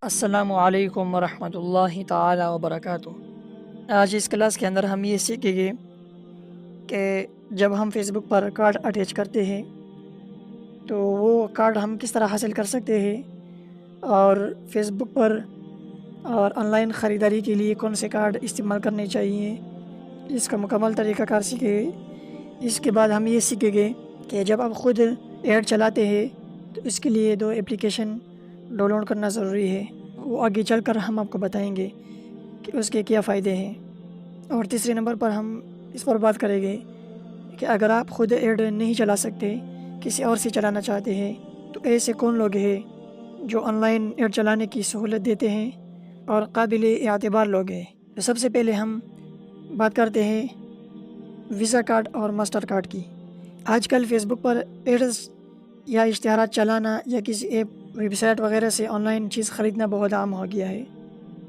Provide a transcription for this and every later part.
السلام علیکم ورحمۃ اللہ تعالی وبرکاتہ۔ آج اس کلاس کے اندر ہم یہ سیکھیں گے کہ جب ہم فیس بک پر کارڈ اٹیچ کرتے ہیں تو وہ کارڈ ہم کس طرح حاصل کر سکتے ہیں، اور فیس بک پر اور آن لائن خریداری کے لیے کون سے کارڈ استعمال کرنے چاہیے، اس کا مکمل طریقہ کار سیکھیں گے۔ اس کے بعد ہم یہ سیکھیں گے کہ جب آپ خود ایڈ چلاتے ہیں تو اس کے لیے 2 اپلیکیشن ڈاؤن لوڈ کرنا ضروری ہے، وہ آگے چل کر ہم آپ کو بتائیں گے کہ اس کے کیا فائدے ہیں۔ اور تیسرے نمبر پر ہم اس پر بات کریں گے کہ اگر آپ خود ایڈ نہیں چلا سکتے، کسی اور سے چلانا چاہتے ہیں، تو ایسے کون لوگ ہیں جو آن لائن ایڈ چلانے کی سہولت دیتے ہیں اور قابل اعتبار لوگ ہیں۔ تو سب سے پہلے ہم بات کرتے ہیں ویزا کارڈ اور ماسٹر کارڈ کی۔ آج کل فیس بک پر ایڈز یا اشتہارات چلانا یا کسی ایپ، ویب سائٹ وغیرہ سے آن لائن چیز خریدنا بہت عام ہو گیا ہے،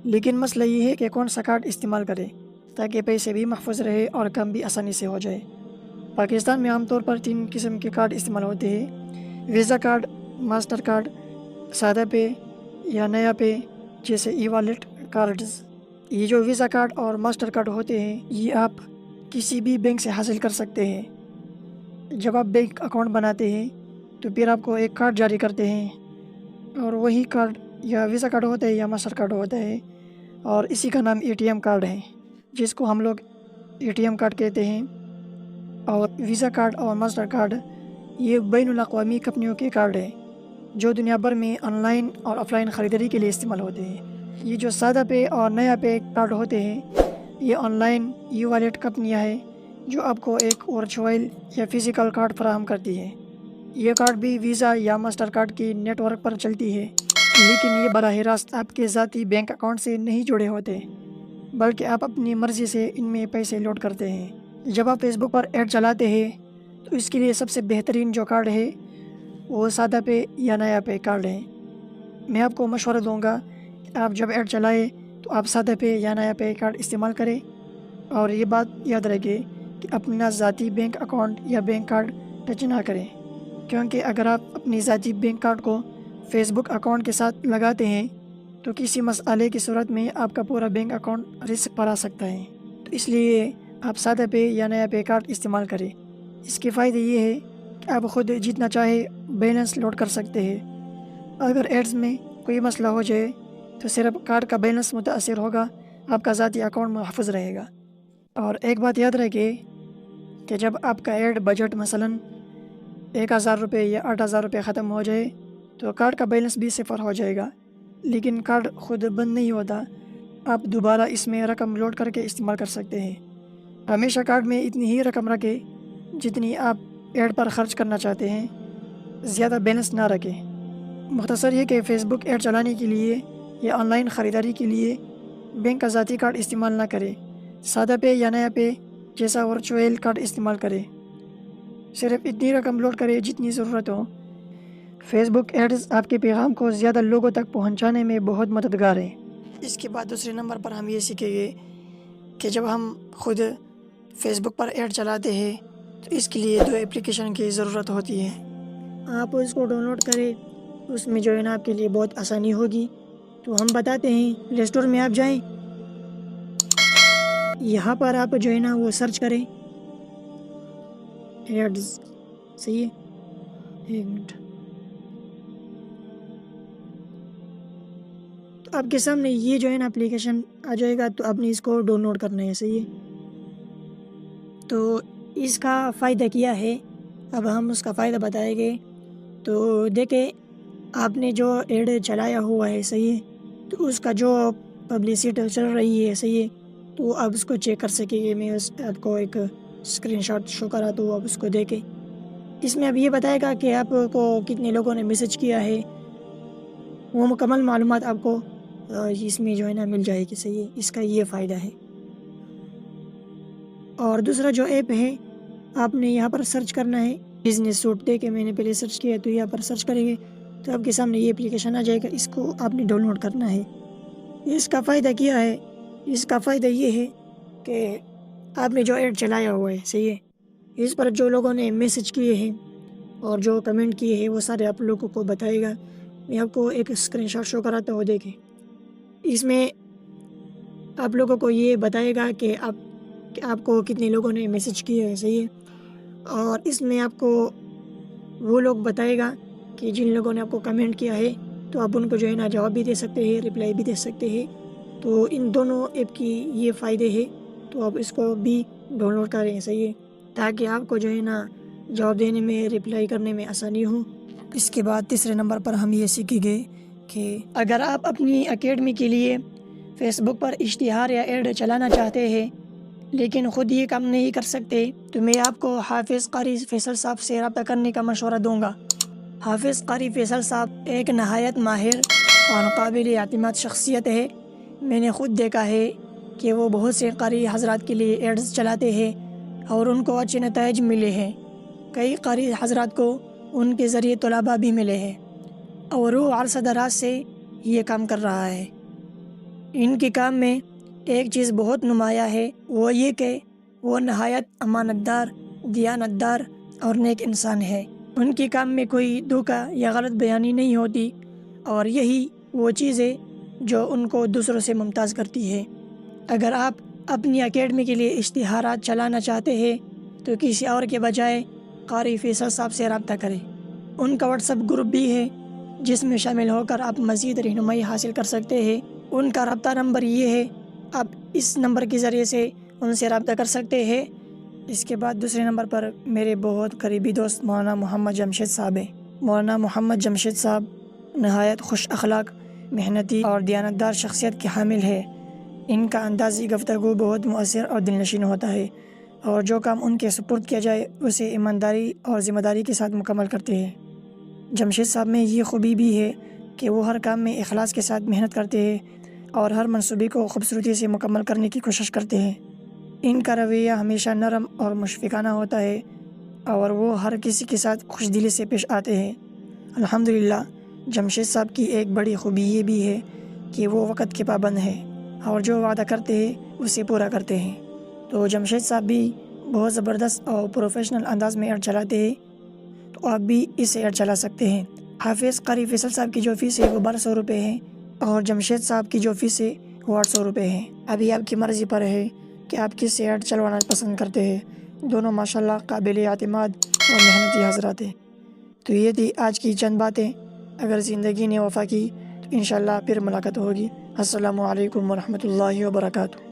لیکن مسئلہ یہ ہے کہ کون سا کارڈ استعمال کرے تاکہ پیسے بھی محفوظ رہے اور کام بھی آسانی سے ہو جائے۔ پاکستان میں عام طور پر 3 قسم کے کارڈ استعمال ہوتے ہیں: ویزا کارڈ، ماسٹر کارڈ، سادہ پے یا نیا پے جیسے ای والیٹ کارڈز۔ یہ جو ویزا کارڈ اور ماسٹر کارڈ ہوتے ہیں، یہ آپ کسی بھی بینک سے حاصل کر سکتے ہیں۔ جب آپ بینک اکاؤنٹ بناتے ہیں تو پھر آپ کو ایک کارڈ جاری کرتے ہیں، اور وہی کارڈ یا ویزا کارڈ ہوتا ہے یا ماسٹر کارڈ ہوتا ہے، اور اسی کا نام ATM کارڈ ہے، جس کو ہم لوگ ATM کارڈ کہتے ہیں۔ اور ویزا کارڈ اور ماسٹر کارڈ یہ بین الاقوامی کمپنیوں کے کارڈ ہیں جو دنیا بھر میں آن لائن اور آف لائن خریداری کے لیے استعمال ہوتے ہیں۔ یہ جو سادہ پے اور نیا پے کارڈ ہوتے ہیں، یہ آن لائن ای والیٹ کمپنیاں ہیں جو آپ کو ایک ورچوئل یا فزیکل کارڈ فراہم کرتی ہے۔ یہ کارڈ بھی ویزا یا ماسٹر کارڈ کی نیٹ ورک پر چلتی ہے، لیکن یہ براہ راست آپ کے ذاتی بینک اکاؤنٹ سے نہیں جڑے ہوتے، بلکہ آپ اپنی مرضی سے ان میں پیسے لوڈ کرتے ہیں۔ جب آپ فیس بک پر ایڈ چلاتے ہیں تو اس کے لیے سب سے بہترین جو کارڈ ہے وہ سادہ پے یا نیا پے کارڈ ہے۔ میں آپ کو مشورہ دوں گا کہ آپ جب ایڈ چلائیں تو آپ سادہ پے یا نیا پے کارڈ استعمال کریں، اور یہ بات یاد رکھیں کہ اپنا ذاتی بینک اکاؤنٹ یا بینک کارڈ ٹچ نہ کریں، کیونکہ اگر آپ اپنی ذاتی بینک کارڈ کو فیس بک اکاؤنٹ کے ساتھ لگاتے ہیں تو کسی مسئلے کی صورت میں آپ کا پورا بینک اکاؤنٹ رسک پر آ سکتا ہے۔ تو اس لیے آپ سادہ پے یا نیا پے کارڈ استعمال کریں۔ اس کے فائدے یہ ہے کہ آپ خود جتنا چاہے بیلنس لوڈ کر سکتے ہیں۔ اگر ایڈز میں کوئی مسئلہ ہو جائے تو صرف کارڈ کا بیلنس متاثر ہوگا، آپ کا ذاتی اکاؤنٹ محفوظ رہے گا۔ اور ایک بات یاد رکھیں کہ جب آپ کا ایڈ بجٹ مثلاً 1000 روپے یا 8000 روپے ختم ہو جائے تو کارڈ کا بیلنس بھی 0 ہو جائے گا، لیکن کارڈ خود بند نہیں ہوتا، آپ دوبارہ اس میں رقم لوڈ کر کے استعمال کر سکتے ہیں۔ ہمیشہ کارڈ میں اتنی ہی رقم رکھیں جتنی آپ ایڈ پر خرچ کرنا چاہتے ہیں، زیادہ بیلنس نہ رکھیں۔ مختصر یہ کہ فیس بک ایڈ چلانے کے لیے یا آن لائن خریداری کے لیے بینک کا ذاتی کارڈ استعمال نہ کریں، سادہ پے یا نیا پے جیسا ورچوئل کارڈ استعمال کریں، صرف اتنی رقم لوڈ کریں جتنی ضرورت ہو۔ فیس بک ایڈز آپ کے پیغام کو زیادہ لوگوں تک پہنچانے میں بہت مددگار ہیں۔ اس کے بعد دوسرے نمبر پر ہم یہ سیکھیں گے کہ جب ہم خود فیس بک پر ایڈ چلاتے ہیں تو اس کے لیے 2 اپلیکیشن کی ضرورت ہوتی ہے۔ آپ اس کو ڈاؤن لوڈ کریں، اس میں جو ہے نا آپ کے لیے بہت آسانی ہوگی۔ تو ہم بتاتے ہیں، پلے اسٹور میں آپ جائیں، یہاں پر آپ جو ہے نا وہ سرچ کریں ایڈز، صحیح ہے، 1 منٹ۔ تو آپ کے سامنے یہ جو ہے نا اپلیکیشن آ جائے گا، تو آپ نے اس کو ڈاؤن لوڈ کرنا ہے، صحیح ہے۔ تو اس کا فائدہ کیا ہے، اب ہم اس کا فائدہ بتائیں گے۔ تو دیکھیں، آپ نے جو ایڈ چلایا ہوا ہے، صحیح ہے، تو اس کا جو پبلسٹی چل رہی ہے، صحیح ہے، تو آپ اس کو چیک کر سکیں گے۔ میں آپ کو ایک اسکرین شاٹ شو کرا تو آپ اس کو دیکھیں۔ اس میں اب یہ بتائے گا کہ آپ کو کتنے لوگوں نے میسج کیا ہے، وہ مکمل معلومات آپ کو اس میں جو ہے نا مل جائے گی، صحیح ہے۔ اس کا یہ فائدہ ہے۔ اور دوسرا جو ایپ ہے، آپ نے یہاں پر سرچ کرنا ہے بزنس سوٹ، دے کے میں نے پہلے سرچ کیا، تو یہاں پر سرچ کریں گے تو آپ کے سامنے یہ اپلیکیشن آ جائے گا، اس کو آپ نے ڈاؤن لوڈ کرنا ہے۔ اس کا فائدہ کیا ہے، اس کا فائدہ یہ ہے کہ آپ نے جو ایڈ چلایا ہوا ہے، صحیح ہے، اس پر جو لوگوں نے میسج کیے ہیں اور جو کمنٹ کیے ہیں وہ سارے آپ لوگوں کو بتائے گا۔ میں آپ کو ایک اسکرین شاٹ شو کراتا ہوں، دیکھیں۔ اس میں آپ لوگوں کو یہ بتائے گا کہ آپ کو کتنے لوگوں نے میسج کیے ہے، صحیح ہے۔ اور اس میں آپ کو وہ لوگ بتائے گا کہ جن لوگوں نے آپ کو کمنٹ کیا ہے، تو آپ ان کو جو ہے نا جواب بھی دے سکتے ہیں، رپلائی بھی دے سکتے ہیں۔ تو ان دونوں ایپ کی یہ فائدے ہیں، تو آپ اس کو بھی ڈاؤن لوڈ کریں، صحیح ہے، تاکہ آپ کو جو ہے نا جواب دینے میں، رپلائی کرنے میں آسانی ہو۔ اس کے بعد تیسرے نمبر پر ہم یہ سیکھیں گے کہ اگر آپ اپنی اکیڈمی کے لیے فیس بک پر اشتہار یا ایڈ چلانا چاہتے ہیں لیکن خود یہ کام نہیں کر سکتے، تو میں آپ کو حافظ قاری فیصل صاحب سے رابطہ کرنے کا مشورہ دوں گا۔ حافظ قاری فیصل صاحب ایک نہایت ماہر اور قابل اعتماد شخصیت ہے۔ میں نے خود دیکھا ہے کہ وہ بہت سے قاری حضرات کے لیے ایڈز چلاتے ہیں اور ان کو اچھے نتائج ملے ہیں۔ کئی قاری حضرات کو ان کے ذریعے طلباء بھی ملے ہیں اور وہ عرصہ دراز سے یہ کام کر رہا ہے۔ ان کے کام میں ایک چیز بہت نمایاں ہے، وہ یہ کہ وہ نہایت امانت دار، دیانت دار اور نیک انسان ہے۔ ان کے کام میں کوئی دھوکہ یا غلط بیانی نہیں ہوتی، اور یہی وہ چیز ہے جو ان کو دوسروں سے ممتاز کرتی ہے۔ اگر آپ اپنی اکیڈمی کے لیے اشتہارات چلانا چاہتے ہیں تو کسی اور کے بجائے قاری فیصل صاحب سے رابطہ کریں۔ ان کا واٹس ایپ گروپ بھی ہے جس میں شامل ہو کر آپ مزید رہنمائی حاصل کر سکتے ہیں۔ ان کا رابطہ نمبر یہ ہے، آپ اس نمبر کے ذریعے سے ان سے رابطہ کر سکتے ہیں۔ اس کے بعد دوسرے نمبر پر میرے بہت قریبی دوست مولانا محمد جمشید صاحب ہیں۔ مولانا محمد جمشید صاحب نہایت خوش اخلاق، محنتی اور دیانتدار شخصیت کے حامل ہے۔ ان کا اندازی گفتگو بہت مؤثر اور دلنشین ہوتا ہے، اور جو کام ان کے سپرد کیا جائے اسے ایمانداری اور ذمہ داری کے ساتھ مکمل کرتے ہیں۔ جمشید صاحب میں یہ خوبی بھی ہے کہ وہ ہر کام میں اخلاص کے ساتھ محنت کرتے ہیں اور ہر منصوبے کو خوبصورتی سے مکمل کرنے کی کوشش کرتے ہیں۔ ان کا رویہ ہمیشہ نرم اور مشفقانہ ہوتا ہے اور وہ ہر کسی کے ساتھ خوش دلی سے پیش آتے ہیں۔ الحمدللہ، جمشید صاحب کی ایک بڑی خوبی یہ بھی ہے کہ وہ وقت کے پابند ہیں اور جو وعدہ کرتے ہیں اسے پورا کرتے ہیں۔ تو جمشید صاحب بھی بہت زبردست اور پروفیشنل انداز میں ایڈ چلاتے ہیں، تو آپ بھی اسے ایڈ چلا سکتے ہیں۔ حافظ قاری فیصل صاحب کی جو فیس ہے وہ 1200 روپے ہے، اور جمشید صاحب کی جو فیس ہے وہ 800 روپے ہے۔ ابھی آپ کی مرضی پر ہے کہ آپ کس سے ایڈ چلوانا پسند کرتے ہیں۔ دونوں ماشاءاللہ قابل اعتماد اور محنتی حضرات ہیں۔ تو یہ تھی آج کی چند باتیں، اگر زندگی نے وفا کی تو انشاءاللہ پھر ملاقات ہوگی۔ السلام علیکم ورحمۃ اللہ وبرکاتہ۔